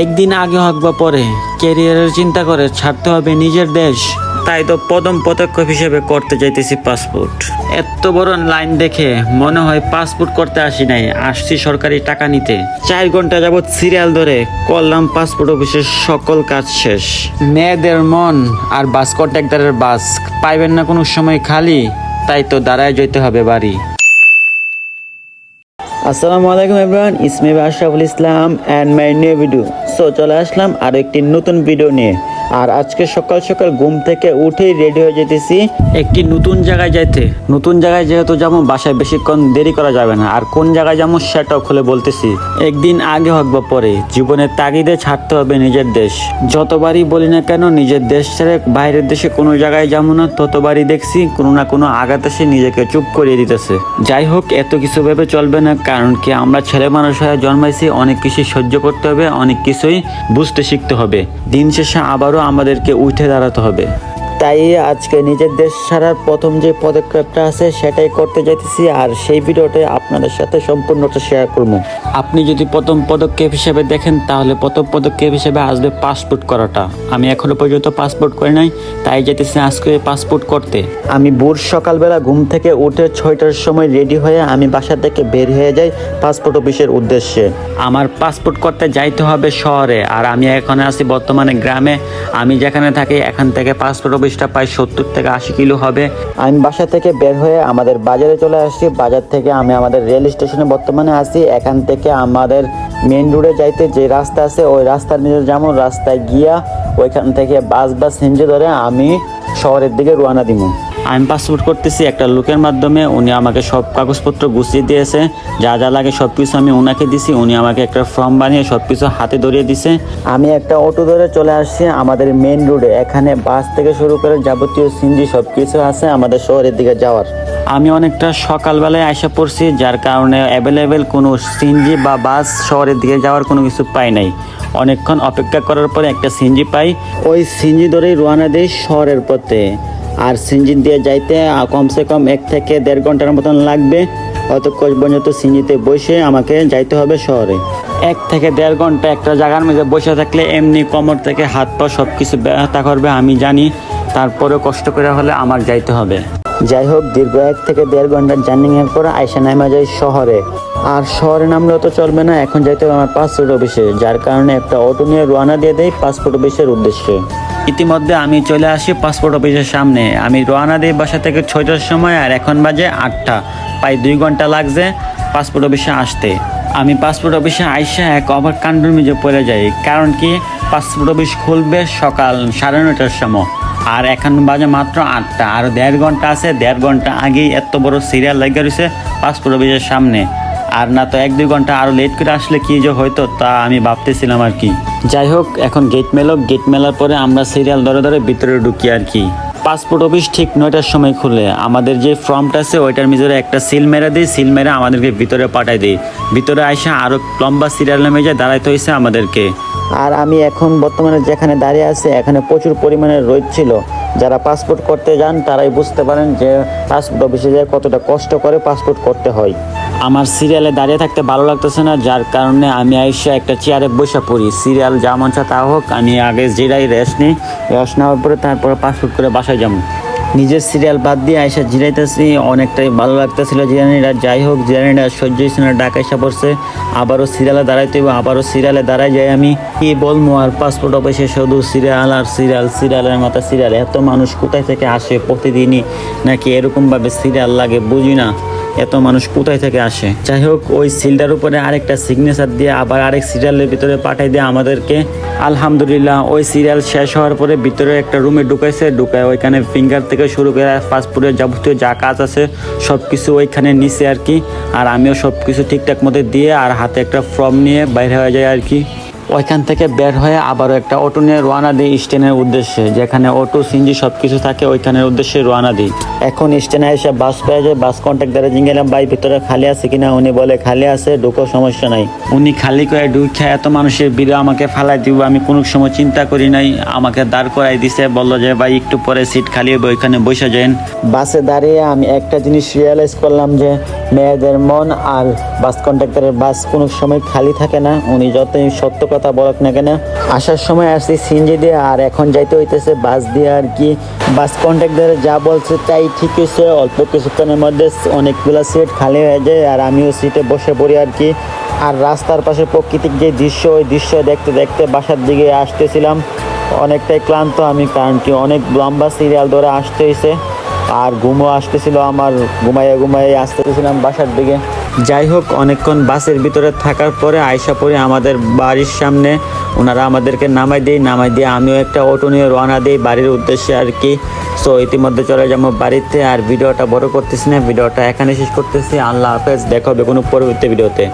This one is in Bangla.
একদিন আগে হোক বা পরে ক্যারিয়ারের চিন্তা করে ছাড়তে হবে নিজের দেশ। তাই তো প্রথম পদক্ষেপ হিসেবে করতে চাইতেছি পাসপোর্ট। এত বড় লাইন দেখে মনে হয় পাসপোর্ট করতে আসি নাই, আসছি সরকারি টাকা নিতে। 4 ঘন্টা যাবৎ সিরিয়াল ধরে করলাম পাসপোর্ট অফিসের সকল কাজ শেষ। মেয়েদের মন আর বাস কন্ট্রাক্টরের বাস পাইবেন না কোনো সময় খালি, তাই তো দাঁড়ায় যেতে হবে বাড়ি। আসসালামু আলাইকুম everyone, it's me Ashraful Islam and my new video. So চলে আসলাম আর একটি নতুন ভিডিও নিয়ে। আর আজকে সকাল সকাল ঘুম থেকে উঠেই রেডি হয়ে যেতেছি একটি নতুন জায়গায় যাইতে। নতুন জায়গায় যেহেতু যেমন বাসায় বেশিক্ষণ দেরি করা যাবে না, আর কোন জায়গায় যেমন সেটাও খুলে বলতেছি। একদিন আগে হোক বা পরে জীবনের তাগিদে ছাড়তে হবে নিজের দেশ। যতবারই বলি না কেন নিজের দেশ ছেড়ে বাইরের দেশে কোনো জায়গায় যাবো না, ততবারই দেখছি কোনো না কোনো আঘাত এসে নিজেকে চুপ করিয়ে দিতেছে। যাই হোক, এত কিছু ভেবে চলবে না, কারণ কি আমরা ছেলে মানুষ হয়ে জন্মাইছি, অনেক কিছু সহ্য করতে হবে, অনেক কিছুই বুঝতে শিখতে হবে। দিন শেষে আবারও আমাদেরকে উঠে দাঁড়াতে হবে। তাই আজকে নিজের দেশ ছাড়ার প্রথম যে পদক্ষেপটা আছে সেটাই করতে যাইতেছি, আর সেই ভিডিওটা আপনাদের সাথে সম্পূর্ণটা শেয়ার করব। আপনি যদি প্রথম পদক্ষেপ হিসেবে দেখেন, তাহলে প্রথম পদক্ষেপ হিসেবে আসবে পাসপোর্ট করাটা। আমি এখনো পর্যন্ত পাসপোর্ট করি নাই, তাই যেতেছি আজকে পাসপোর্ট করতে। আমি ভোর সকালবেলা ঘুম থেকে উঠে 6টার সময় রেডি হয়ে আমি বাসা থেকে বের হয়ে যাই পাসপোর্ট অফিসের উদ্দেশ্যে। আমার পাসপোর্ট করতে যাইতে হবে শহরে, আর আমি এখন আছি বর্তমানে গ্রামে। আমি যেখানে থাকি এখান থেকে পাসপোর্ট অফিসটা প্রায় 70 থেকে 80 কিলো হবে। আমি বাসা থেকে বের হয়ে আমাদের বাজারে চলে আসছি। বাজার থেকে আমি আমাদের রেল স্টেশনে বর্তমানে আছি। এখান থেকে আমাদের মেন রোডে যাইতে যে রাস্তা আছে, ওই রাস্তার নিচে যেমন রাস্তায় গিয়া ওইখান থেকে বাস বা সিএনজি ধরে আমি শহরের দিকে রওনা দিব। আমি পাসপোর্ট করতেছি একটা লোকের মাধ্যমে। উনি আমাকে সব কাগজপত্র গুছিয়ে দিয়েছে, যা যা লাগে সব কিছু আমি ওনাকে দিছি। উনি আমাকে একটা ফর্ম বানিয়ে সব কিছু হাতে ধরিয়ে দিছে। আমি একটা অটো ধরে চলে আসছি আমাদের মেন রোডে। এখানে বাস থেকে শুরু করে যাবতীয় সিএনজি সব কিছু আছে আমাদের শহরের দিকে যাওয়ার। আমি অনেকটা সকালবেলায় আইসা পড়ছি, যার কারণে অ্যাভেলেবেল কোনো সিএনজি বা বাস শহরের দিকে যাওয়ার কোনো কিছু পাই নাই। অনেকক্ষণ অপেক্ষা করার পরে একটা সিএনজি পাই, ওই সিএনজি ধরেই রওনা দেই শহরের পথে। আর সিএনজি দিয়ে যাইতে কমসে কম 1 থেকে 1.5 ঘন্টার মতন লাগবে। অতক্ষণ পর্যন্ত সিএনজিতে বসে আমাকে যাইতে হবে শহরে। 1 থেকে 1.5 ঘন্টা একটা জায়গার মধ্যে বসে থাকলে এমনি কোমর থেকে হাত পা সব কিছু ব্যথা করবে, আমি জানি। তারপরেও কষ্ট করে হলে আমার যাইতে হবে। যাই হোক, দীর্ঘ 1 থেকে 1.5 ঘন্টার জার্নিংয়ের পরে আইসা নামা যাই শহরে। আর শহরে নামলেও তো চলবে না, এখন যাইতে হবে আমার পাসপোর্ট অফিসে। যার কারণে একটা অটো নিয়ে রওনা দিয়ে দেই পাসপোর্ট অফিসের উদ্দেশ্যে। ইতিমধ্যে আমি চলে আসি পাসপোর্ট অফিসের সামনে। আমি রওনা দিই বাসা থেকে 6টার সময়, আর এখন বাজে 8টা। প্রায় 2 ঘন্টা লাগছে পাসপোর্ট অফিসে আসতে। আমি পাসপোর্ট অফিসে আইসা এক অবাক কাণ্ডের মধ্যে পড়ে যাই। কারণ কি, পাসপোর্ট অফিস খুলবে সকাল 9:30টার সময়, আর এখন বাজে মাত্র 8টা। আর 1.5 ঘন্টা আছে, 1.5 ঘন্টা আগেই এত বড় সিরিয়াল লেগে রয়েছে পাসপোর্ট অফিসের সামনে। আর না তো 1-2 ঘন্টা আরও লেট করে আসলে কি যে হয়তো, তা আমি ভাবতেছিলাম আর কি। যাই হোক, এখন গেট মেলক। গেট মেলার পরে আমরা সিরিয়াল ধরে ধরে ভিতরে ঢুকি আর কি। পাসপোর্ট অফিস ঠিক 9টার সময় খুলে। আমাদের যে ফর্মটা আছে ওইটার ভিতরে একটা সিল মেরে দিই, সিল মেরে আমাদেরকে ভিতরে পাঠাই দিই। ভিতরে আইসা আরও লম্বা সিরিয়ালের মেজে দাঁড়াইতে হয়েছে আমাদেরকে। আর আমি এখন বর্তমানে যেখানে দাঁড়িয়ে আছি, এখানে প্রচুর পরিমাণে রোদ ছিল। যারা পাসপোর্ট করতে যান তারাই বুঝতে পারেন যে পাসপোর্ট অফিসে যায় কতটা কষ্ট করে পাসপোর্ট করতে হয়। আমার সিরিয়ালে দাঁড়িয়ে থাকতে ভালো লাগতেছে না, যার কারণে আমি আইসা একটা চেয়ারে বসে পড়ি। সিরিয়াল যা মন চায় তা হোক, আমি আগে জিরাই রেস্ট নিই। রেস্ট নেওয়ার পরে তারপরে পাসপোর্ট করে বাসায় যাবো। নিজের সিরিয়াল বাদ দিয়ে আইসা জিরাইতেছি, অনেকটাই ভালো লাগতেছিল জিরানিটা। যাই হোক, জিরানিটা সহ্য হয়েছে না, ডাক এসে পড়ছে। আবারও সিরিয়ালে দাঁড়াইতে হবে, আবারও সিরিয়ালে দাঁড়াই যাই। আমি কি বলবো, আর পাসপোর্ট অফিসে শুধু সিরিয়াল আর সিরিয়াল, সিরিয়ালের মাথা সিরিয়াল। এত মানুষ কোথায় থেকে আসে প্রতিদিনই, নাকি এরকমভাবে সিরিয়াল লাগে বুঝি না। এত মানুষ কোথায় থেকে আসে। যাই হোক, ওই সিলটার উপরে আরেকটা সিগনেচার দিয়ে আবার আরেক সিরিয়ালের ভিতরে পাঠাই দিয়ে আমাদেরকে। আলহামদুলিল্লাহ, ওই সিরিয়াল শেষ হওয়ার পরে ভিতরে একটা রুমে ঢুকাইছে। ঢুকায় ওইখানে ফিঙ্গার থেকে শুরু করে পাসপোর্টের যাবতীয় যা কাজ আছে সব কিছু ওইখানে নিছে আর কি। আর আমিও সব কিছু ঠিকঠাক মতো দিয়ে আর হাতে একটা ফর্ম নিয়ে বাইরে হয়ে যায় আর কি। ওইখান থেকে বের হয়ে আবারও একটা অটো নিয়ে রওনা দিই স্ট্যান্ডের উদ্দেশ্যে, যেখানে অটো সিএনজি সব কিছু থাকে ওইখানের উদ্দেশ্যে রওনা দিই। এখন স্ট্যান্ডে এসে বাস পেয়ে যায়। বাস কন্ট্রাক্টরে জিজ্ঞেলাম, ভাই ভিতরে খালি আছে কিনা? উনি বলে খালি আছে, ঢুকো, সমস্যা নাই। উনি খালি করে ঢুকে এত মানুষের ভিড়ে আমাকে ফালাই দিব আমি কোনো সময় চিন্তা করি নাই। আমাকে দাঁড় করাই দিছে, বললো যে ভাই একটু পরে সিট খালি হবে, ওইখানে বসে যান। বাসে দাঁড়িয়ে আমি একটা জিনিস রিয়েলাইজ করলাম যে মেয়েদের মন আর বাস কন্ট্রাক্টরের বাস কোনো সময় খালি থাকে না। উনি যতই সত্য কথা বলক না কেন। আসার সময় আসছি সিএনজি দিয়ে, আর এখন যাইতে হইতেছে বাস দিয়ে আর কি। বাস কন্ট্রাক্টর যা বলছে তাই ঠিক হয়েছে, অল্প কিছুক্ষণের মধ্যে অনেকগুলো সিট খালি হয়ে যায় আর আমিও সিটে বসে পড়ি আর কি। আর রাস্তার পাশে প্রাকৃতিক যে দৃশ্য, ওই দৃশ্য দেখতে দেখতে বাসার দিকে আসতেছিলাম। অনেকটাই ক্লান্ত আমি, কারণ কি অনেক লম্বা সিরিয়াল ধরে আসতে হয়েছে আর ঘুমও আসতেছিল আমার, ঘুমাইয়ে আসতেছিলাম বাসার দিকে। যাই হোক, অনেকক্ষণ বাসের ভিতরে থাকার পরে আয়সা পড়ে আমাদের বাড়ির সামনে। ওনারা আমাদেরকে নামাই দিয়ে আমিও একটা অটো নিয়ে রওনা দিই বাড়ির উদ্দেশ্যে আর কি। সো ইতিমধ্যে চলে যাবো বাড়িতে, আর ভিডিওটা বড় করতেছি না, ভিডিওটা এখানে শেষ করতেছি। আল্লাহ হাফেজ, দেখা হবে কোনো পরবর্তী ভিডিওতে।